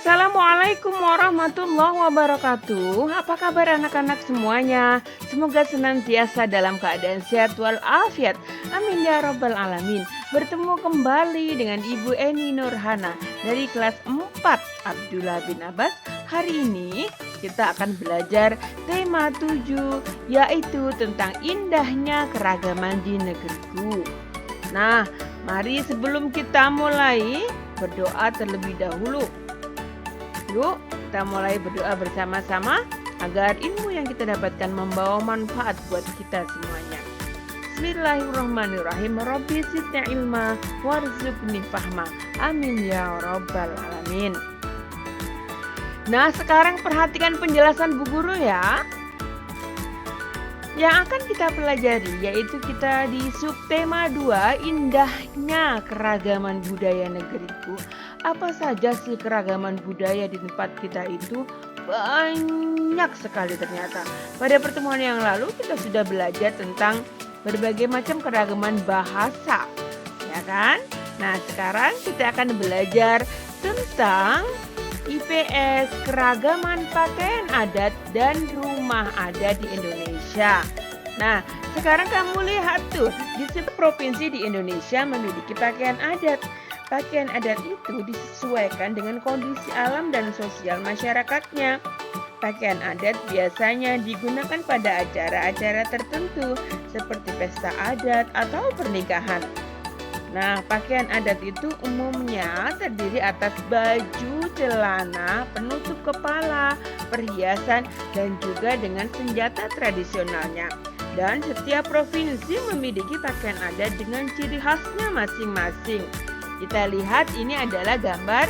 Assalamualaikum warahmatullahi wabarakatuh. Apa kabar anak-anak semuanya? Semoga senantiasa dalam keadaan sehat walafiat. Amin ya rabbal alamin. Bertemu kembali dengan Ibu Eni Nurhana dari kelas 4 Abdullah bin Abbas. Hari ini kita akan belajar tema 7, yaitu tentang indahnya keragaman di negeriku. Nah, mari sebelum kita mulai berdoa terlebih dahulu. Yuk, kita mulai berdoa bersama-sama agar ilmu yang kita dapatkan membawa manfaat buat kita semuanya. Bismillahirrahmanirrahim. Rabbi zidni ilma warzuqni fahma. Amin ya rabbal alamin. Nah, sekarang perhatikan penjelasan Bu Guru ya. Yang akan kita pelajari yaitu kita di subtema 2, indahnya keragaman budaya negeriku. Apa saja sih keragaman budaya di tempat kita itu? Banyak sekali ternyata. Pada pertemuan yang lalu kita sudah belajar tentang berbagai macam keragaman bahasa, ya kan? Nah, sekarang kita akan belajar tentang IPS, keragaman pakaian adat dan rumah adat di Indonesia. Nah, sekarang kamu lihat tuh, di setiap provinsi di Indonesia memiliki pakaian adat. Pakaian adat itu disesuaikan dengan kondisi alam dan sosial masyarakatnya. Pakaian adat biasanya digunakan pada acara-acara tertentu seperti pesta adat atau pernikahan. Nah, pakaian adat itu umumnya terdiri atas baju, celana, penutup kepala, perhiasan, dan juga dengan senjata tradisionalnya. Dan setiap provinsi memiliki pakaian adat dengan ciri khasnya masing-masing. Kita lihat ini adalah gambar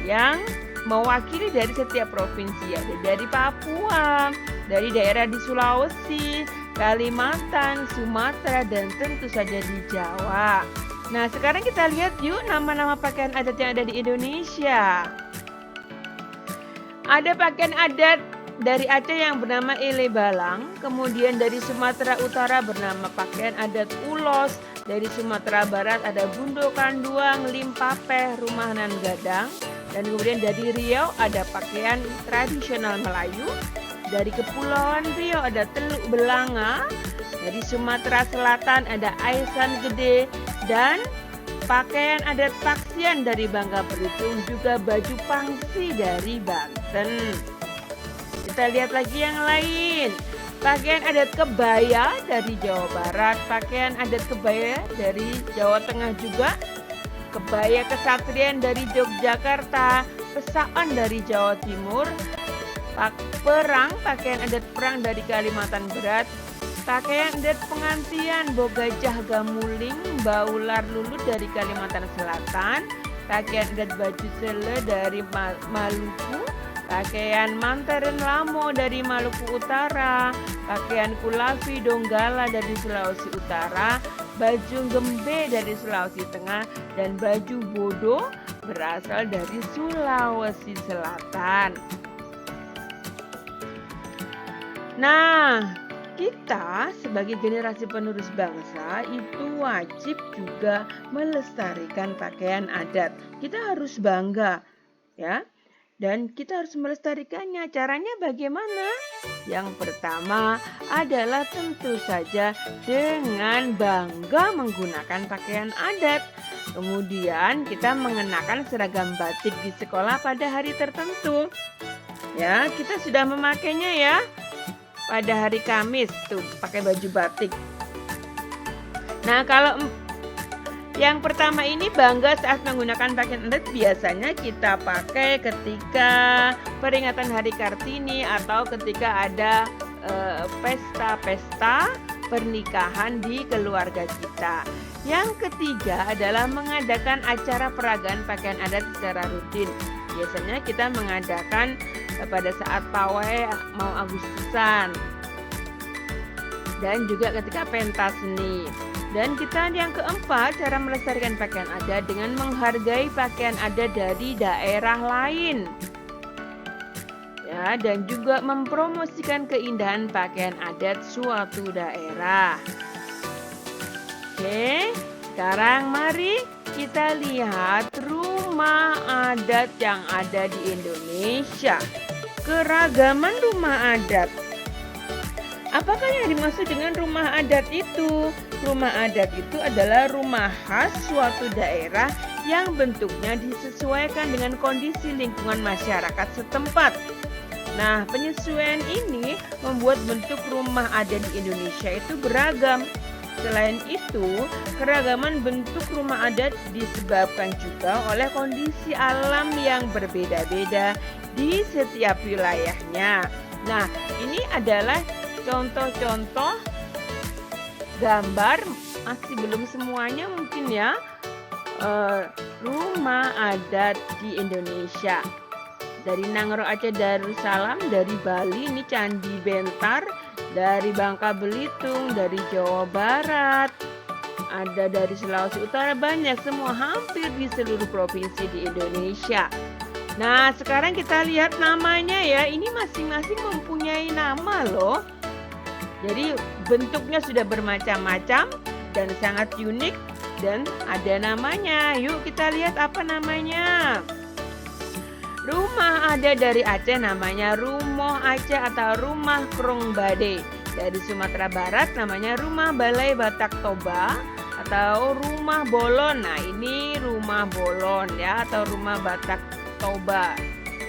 yang mewakili dari setiap provinsi. Ada dari Papua, dari daerah di Sulawesi, Kalimantan, Sumatera, dan tentu saja di Jawa. Nah, sekarang kita lihat yuk nama-nama pakaian adat yang ada di Indonesia. Ada pakaian adat dari Aceh yang bernama Ele Balang, kemudian dari Sumatera Utara bernama pakaian adat Ulos, dari Sumatera Barat ada Bundo Kanduang, Limpapeh, Rumah Nan Gadang, dan kemudian dari Riau ada pakaian tradisional Melayu, dari Kepulauan Riau ada Teluk Belanga, dari Sumatera Selatan ada Aisan Gede, dan pakaian adat Paksian dari Bangka Belitung, juga baju pangsi dari Banten. Kita lihat lagi yang lain. Pakaian adat kebaya dari Jawa Barat, pakaian adat kebaya dari Jawa Tengah juga, kebaya kesatrian dari Yogyakarta, pesaan dari Jawa Timur, pakaian adat perang dari Kalimantan Barat, pakaian adat pengantian Bogajah Gamuling, Baular Lulut dari Kalimantan Selatan, pakaian adat baju sele dari Maluku, pakaian Manteren Lamo dari Maluku Utara, pakaian Kulafi Donggala dari Sulawesi Utara, baju Gembe dari Sulawesi Tengah, dan baju Bodo berasal dari Sulawesi Selatan. Nah, kita sebagai generasi penerus bangsa itu wajib juga melestarikan pakaian adat. Kita harus bangga, ya. Dan kita harus melestarikannya. Caranya bagaimana? Yang pertama adalah tentu saja dengan bangga menggunakan pakaian adat. Kemudian kita mengenakan seragam batik di sekolah pada hari tertentu. Ya, kita sudah memakainya ya. Pada hari Kamis tuh pakai baju batik. Nah, kalau yang pertama ini bangga saat menggunakan pakaian adat biasanya kita pakai ketika peringatan Hari Kartini atau ketika ada pesta-pesta pernikahan di keluarga kita. Yang ketiga adalah mengadakan acara peragaan pakaian adat secara rutin. Biasanya kita mengadakan pada saat pawai mau Agustusan dan juga ketika pentas seni. Dan kita yang keempat, cara melestarikan pakaian adat dengan menghargai pakaian adat dari daerah lain. Ya, dan juga mempromosikan keindahan pakaian adat suatu daerah. Oke, sekarang mari kita lihat rumah rumah adat yang ada di Indonesia. Keragaman rumah adat. Apakah yang dimaksud dengan rumah adat itu? Rumah adat itu adalah rumah khas suatu daerah yang bentuknya disesuaikan dengan kondisi lingkungan masyarakat setempat. Nah, penyesuaian ini membuat bentuk rumah adat di Indonesia itu beragam. Selain itu, keragaman bentuk rumah adat disebabkan juga oleh kondisi alam yang berbeda-beda di setiap wilayahnya. Nah, ini adalah contoh-contoh gambar, masih belum semuanya mungkin ya, rumah adat di Indonesia. Dari Nangro Aceh Darussalam, dari Bali ini Candi Bentar, dari Bangka Belitung, dari Jawa Barat, ada dari Sulawesi Utara, banyak semua hampir di seluruh provinsi di Indonesia. Nah, sekarang kita lihat namanya ya, ini masing-masing mempunyai nama loh. Jadi bentuknya sudah bermacam-macam dan sangat unik dan ada namanya. Yuk kita lihat apa namanya. Rumah ada dari Aceh namanya Rumoh Aceh atau Rumah Krung Bade. Dari Sumatera Barat namanya Rumah Balai Batak Toba atau Rumah Bolon. Nah, ini Rumah Bolon ya atau Rumah Batak Toba.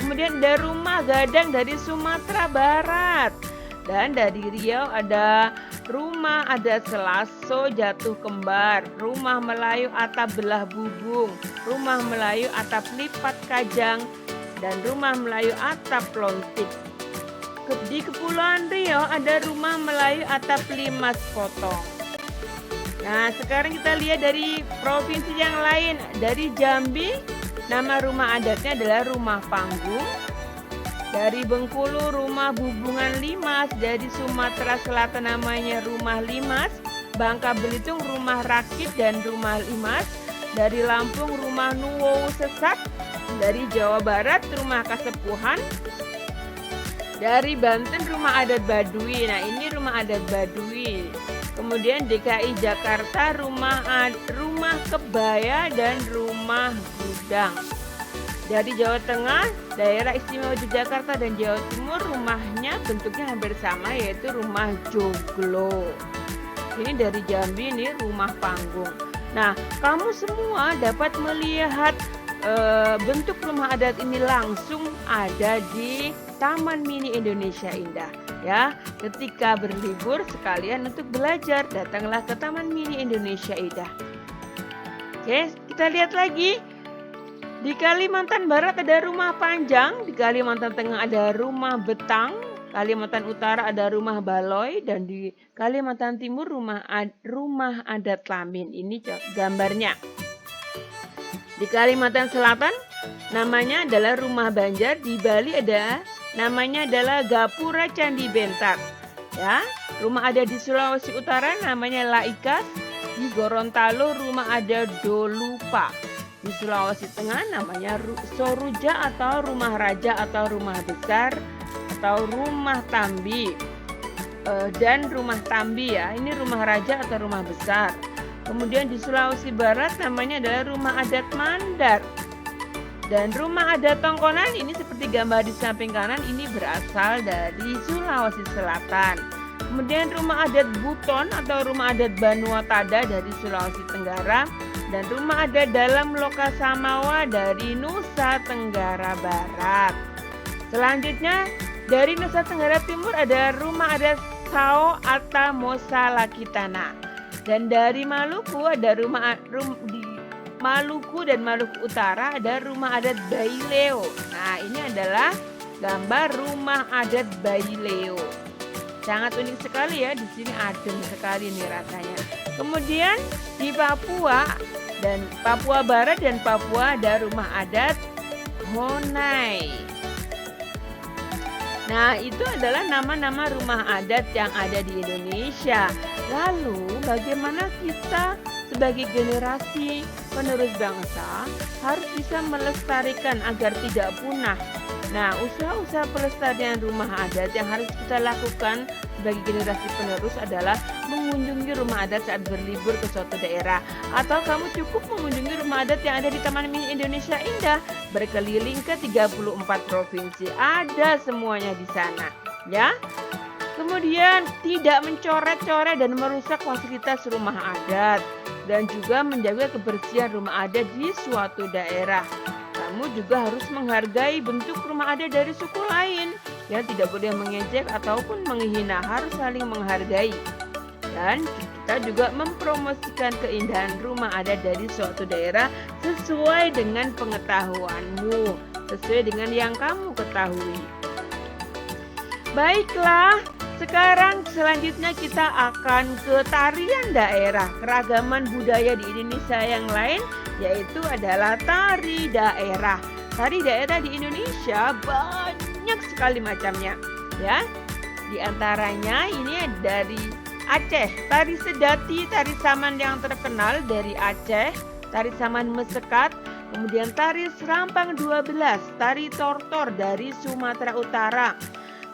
Kemudian ada Rumah Gadang dari Sumatera Barat. Dan dari Riau ada Rumah Adat Selaso Jatuh Kembar, Rumah Melayu Atap Belah Bubung, Rumah Melayu Atap Lipat Kajang, dan Rumah Melayu Atap Lontik. Di Kepulauan Riau ada Rumah Melayu Atap Limas Potong. Nah, sekarang kita lihat dari provinsi yang lain. Dari Jambi, nama rumah adatnya adalah Rumah Panggung. Dari Bengkulu, Rumah Bubungan Limas. Dari Sumatera Selatan namanya Rumah Limas. Bangka Belitung, Rumah Rakit dan Rumah Limas. Dari Lampung, Rumah Nuwou Sesat. Dari Jawa Barat, Rumah Kasepuhan. Dari Banten, Rumah Adat Baduy. Nah, ini Rumah Adat Baduy. Kemudian DKI Jakarta, Rumah Kebaya dan Rumah Gudang. Dari Jawa Tengah, Daerah Istimewa Yogyakarta dan Jawa Timur, rumahnya bentuknya hampir sama yaitu Rumah Joglo. Ini dari Jambi, ini Rumah Panggung. Nah, kamu semua dapat melihat bentuk rumah adat ini langsung ada di Taman Mini Indonesia Indah. Ya, ketika berlibur sekalian untuk belajar, datanglah ke Taman Mini Indonesia Indah. Oke, kita lihat lagi. Di Kalimantan Barat ada Rumah Panjang, di Kalimantan Tengah ada Rumah Betang, Kalimantan Utara ada Rumah Baloy, dan di Kalimantan Timur Rumah Adat Lamin. Ini gambarnya. Di Kalimantan Selatan namanya adalah Rumah Banjar, di Bali ada namanya adalah Gapura Candi Bentar. Ya, rumah ada di Sulawesi Utara namanya Laikas, di Gorontalo Rumah ada Dolupa. Di Sulawesi Tengah namanya Soruja atau Rumah Raja atau Rumah Besar atau Rumah Tambi. Dan Rumah Tambi ya, ini Rumah Raja atau Rumah Besar. Kemudian di Sulawesi Barat namanya adalah Rumah Adat Mandar. Dan Rumah Adat Tongkonan ini seperti gambar di samping kanan ini berasal dari Sulawesi Selatan. Kemudian Rumah Adat Buton atau Rumah Adat Banua Tada dari Sulawesi Tenggara. Dan Rumah Adat Dalam Lokasamawa dari Nusa Tenggara Barat. Selanjutnya dari Nusa Tenggara Timur ada Rumah Adat Sao Ata Mosa Lakitana. Dan dari Maluku ada di Maluku dan Maluku Utara ada Rumah Adat Baileo. Nah, ini adalah gambar Rumah Adat Baileo. Sangat unik sekali ya, di sini adem sekali nih rasanya. Kemudian di Papua dan Papua Barat dan Papua ada Rumah Adat Honai. Nah, itu adalah nama-nama rumah adat yang ada di Indonesia. Lalu, bagaimana kita sebagai generasi penerus bangsa harus bisa melestarikan agar tidak punah? Nah, usaha-usaha pelestarian rumah adat yang harus kita lakukan bagi generasi penerus adalah mengunjungi rumah adat saat berlibur ke suatu daerah. Atau kamu cukup mengunjungi rumah adat yang ada di Taman Mini Indonesia Indah, berkeliling ke 34 provinsi. Ada semuanya di sana, ya. Kemudian tidak mencoret-coret dan merusak fasilitas rumah adat dan juga menjaga kebersihan rumah adat di suatu daerah. Kamu juga harus menghargai bentuk rumah adat dari suku lain. Ya, tidak boleh mengejek ataupun menghina, harus saling menghargai. Dan kita juga mempromosikan keindahan rumah adat dari suatu daerah sesuai dengan pengetahuanmu, sesuai dengan yang kamu ketahui. Baiklah, sekarang selanjutnya kita akan ke tarian daerah, keragaman budaya di Indonesia yang lain, yaitu adalah tari daerah. Tari daerah di Indonesia banyak sekali macamnya, ya. Di antaranya ini dari Aceh, tari sedati, tari saman yang terkenal dari Aceh, tari saman mesekat, kemudian tari serampang 12, tari tortor dari Sumatera Utara,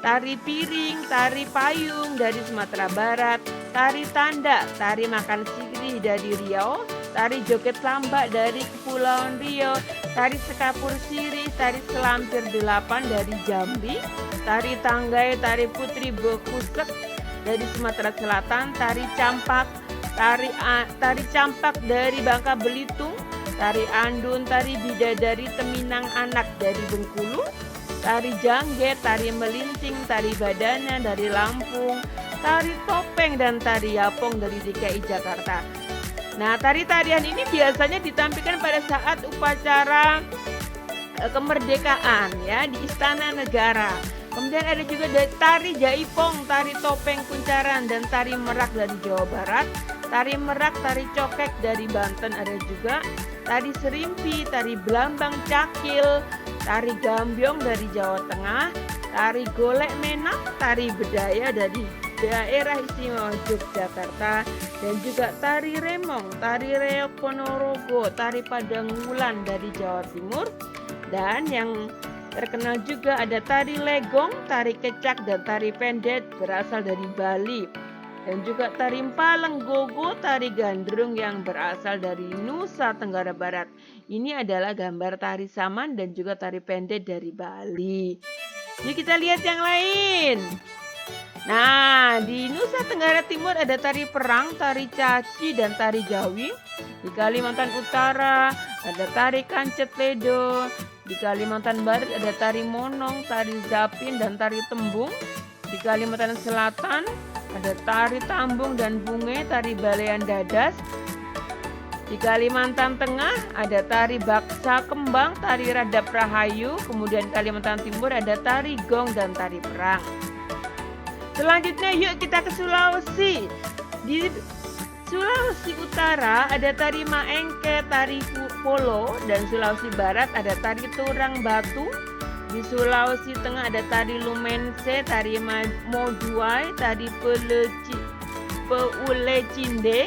tari piring, tari payung dari Sumatera Barat, tari tanda, tari makan sirih dari Riau, tari joget lambak dari Kepulauan Riau, tari sekapur sirih, tari selampir 8 dari Jambi, tari tanggai, tari putri bekusek dari Sumatera Selatan, tari campak, tari campak dari Bangka Belitung, tari andun, tari bidadari Teminang Anak dari Bengkulu, tari jangget, tari melinting, tari badana dari Lampung, tari topeng dan tari yapong dari DKI Jakarta. Nah, tari-tarian ini biasanya ditampilkan pada saat upacara kemerdekaan, ya, di Istana Negara. Kemudian ada juga tari jaipong, tari topeng kuncaran, dan tari merak dari Jawa Barat, tari merak, tari cokek dari Banten ada juga, tari serimpi, tari belambang cakil, tari gambyong dari Jawa Tengah, tari golek menak, tari bedaya dari daerah istimewa Yogyakarta, dan juga tari remong, tari reok Ponorogo, tari padang wulan dari Jawa Timur, dan yang terkenal juga ada tari legong, tari kecak, dan tari pendet berasal dari Bali, dan juga tari paleng gogo, tari gandrung yang berasal dari Nusa Tenggara Barat. Ini adalah gambar tari saman dan juga tari pendet dari Bali. Yuk kita lihat yang lain. Nah, di Nusa Tenggara Timur ada tari perang, tari caci, dan tari jawi. Di Kalimantan Utara ada tari kancet ledo. Di Kalimantan Barat ada tari monong, tari zapin, dan tari tembung. Di Kalimantan Selatan ada tari tambung dan bunge, tari balean dadas. Di Kalimantan Tengah ada tari baksa kembang, tari radap rahayu. Kemudian Kalimantan Timur ada tari gong dan tari perang. Selanjutnya yuk kita ke Sulawesi. Di Sulawesi Utara ada tari maengke, tari polo, dan Sulawesi Barat ada tari turang batu. Di Sulawesi Tengah ada tari lumense, tari mojuai, tari peulecinde.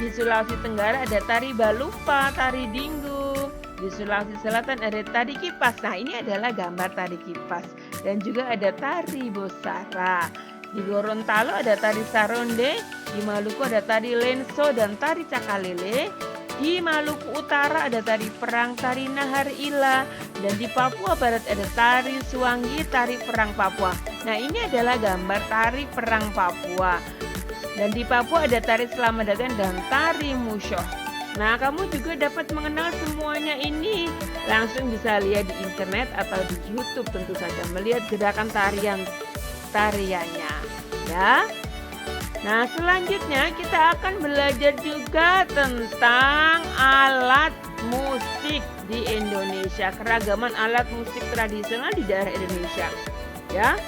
Di Sulawesi Tenggara ada tari balupa, tari dinggu. Di Sulawesi Selatan ada tari kipas. Nah, ini adalah gambar tari kipas. Dan juga ada tari bosara. Di Gorontalo ada tari saronde. Di Maluku ada tari lenso dan tari cakalele. Di Maluku Utara ada tari perang, tari nahar ila. Dan di Papua Barat ada tari suwangi, tari perang Papua. Nah, ini adalah gambar tari perang Papua. Dan di Papua ada tari selamat datang dan tari musyoh. Nah, kamu juga dapat mengenal semuanya ini. Langsung bisa lihat di internet atau di YouTube tentu saja, melihat gerakan tariannya, ya. Nah, selanjutnya kita akan belajar juga tentang alat musik di Indonesia, keragaman alat musik tradisional di daerah Indonesia, ya.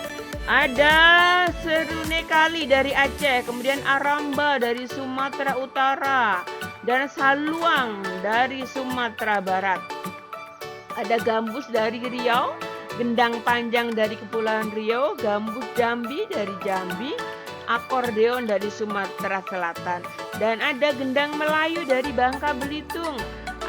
Ada serune kali dari Aceh, kemudian aramba dari Sumatera Utara, dan saluang dari Sumatera Barat. Ada gambus dari Riau, gendang panjang dari Kepulauan Riau, gambus Jambi dari Jambi, akordeon dari Sumatera Selatan, dan ada gendang Melayu dari Bangka Belitung.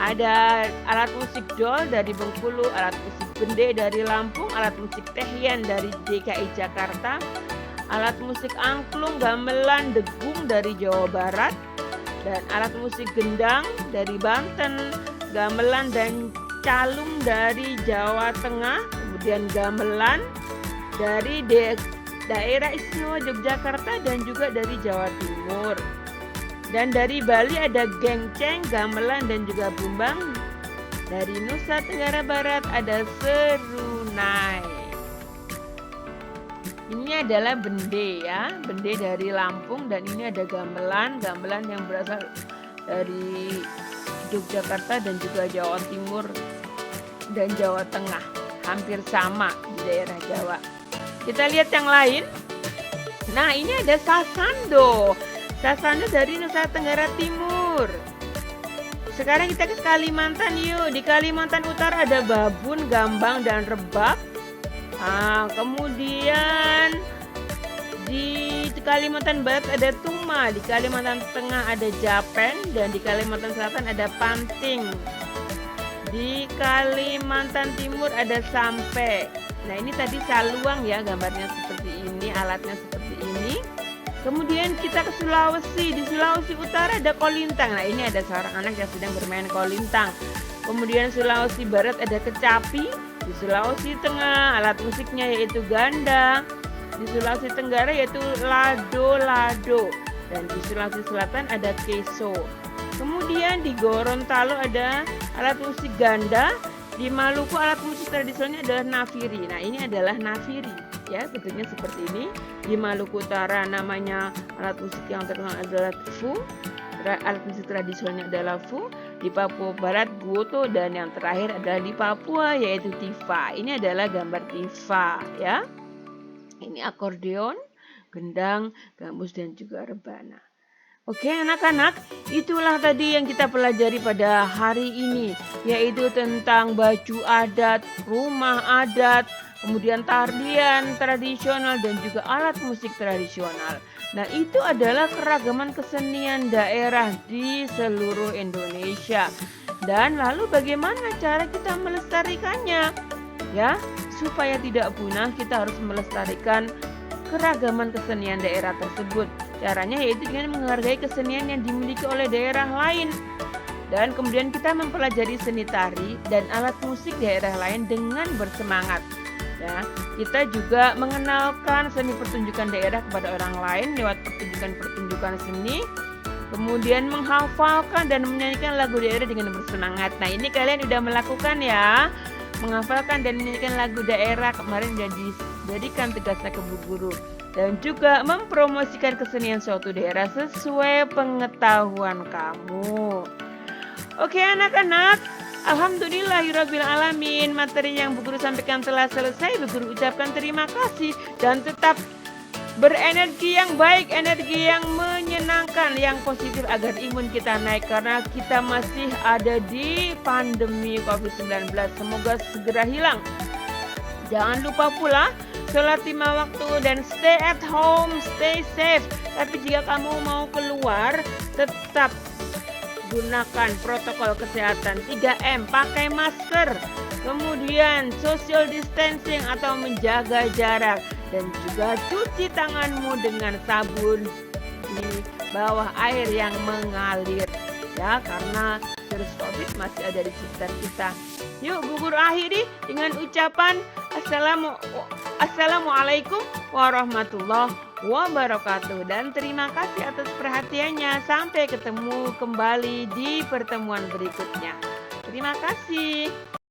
Ada alat musik dol dari Bengkulu, alat musik bende dari Lampung, alat musik tehian dari DKI Jakarta, alat musik angklung, gamelan, degung dari Jawa Barat, dan alat musik gendang dari Banten, gamelan dan calung dari Jawa Tengah, kemudian gamelan dari daerah istimewa Yogyakarta dan juga dari Jawa Timur. Dan dari Bali ada gengceng, gamelan dan juga bumbang. Dari Nusa Tenggara Barat ada serunai. Ini adalah bende ya, bende dari Lampung, dan ini ada gamelan yang berasal dari Yogyakarta dan juga Jawa Timur dan Jawa Tengah. Hampir sama di daerah Jawa. Kita lihat yang lain. Nah, ini ada sasando. Sasando dari Nusa Tenggara Timur. Sekarang kita ke Kalimantan yuk. Di Kalimantan Utara ada babun, gambang, dan rebab. Kemudian di Kalimantan Barat ada tuma. Di Kalimantan Tengah ada japen. Dan di Kalimantan Selatan ada panting. Di Kalimantan Timur ada sampe. Nah, ini tadi saluang ya, gambarnya seperti ini, alatnya seperti ini. Kemudian kita ke Sulawesi. Di Sulawesi Utara ada kolintang. Nah, ini ada seorang anak yang sedang bermain kolintang. Kemudian Sulawesi Barat ada kecapi. Di Sulawesi Tengah alat musiknya yaitu ganda. Di Sulawesi Tenggara yaitu lado-lado. Dan di Sulawesi Selatan ada keso. Kemudian di Gorontalo ada alat musik ganda. Di Maluku alat musik tradisionalnya adalah nafiri. Nah, ini adalah nafiri ya, bentuknya seperti ini. Di Maluku Utara namanya alat musik yang terkenal adalah fu. Alat musik tradisionalnya adalah fu. Di Papua Barat goto, dan yang terakhir adalah di Papua yaitu tifa. Ini adalah gambar tifa ya. Ini akordeon, gendang, gambus dan juga rebana. Oke anak-anak, itulah tadi yang kita pelajari pada hari ini, yaitu tentang baju adat, rumah adat, kemudian tarian tradisional dan juga alat musik tradisional. Nah, itu adalah keragaman kesenian daerah di seluruh Indonesia. Dan lalu bagaimana cara kita melestarikannya? Ya, supaya tidak punah kita harus melestarikan keragaman kesenian daerah tersebut. Caranya yaitu dengan menghargai kesenian yang dimiliki oleh daerah lain. Dan kemudian kita mempelajari seni tari dan alat musik daerah lain dengan bersemangat. Ya, kita juga mengenalkan seni pertunjukan daerah kepada orang lain lewat pertunjukan-pertunjukan seni. Kemudian menghafalkan dan menyanyikan lagu daerah dengan bersemangat. Nah, ini kalian udah melakukan ya. Menghafalkan dan menyanyikan lagu daerah kemarin sudah dijadikan tugasnya ke Bu Guru. Dan juga mempromosikan kesenian suatu daerah sesuai pengetahuan kamu. Oke anak-anak, alhamdulillahirabbil alamin, materi yang Bu Guru sampaikan telah selesai. Bu Guru ucapkan terima kasih dan tetap berenergi yang baik, energi yang menyenangkan, yang positif agar imun kita naik karena kita masih ada di pandemi COVID-19. Semoga segera hilang. Jangan lupa pula sholat 5 waktu dan stay at home, stay safe. Tapi jika kamu mau keluar, tetap gunakan protokol kesehatan 3M, pakai masker, kemudian social distancing atau menjaga jarak, dan juga cuci tanganmu dengan sabun di bawah air yang mengalir ya, karena virus COVID masih ada di sekitar kita. Yuk Bu Guru akhiri dengan ucapan Assalamualaikum warahmatullahi wabarakatuh, dan terima kasih atas perhatiannya. Sampai ketemu kembali di pertemuan berikutnya. Terima kasih.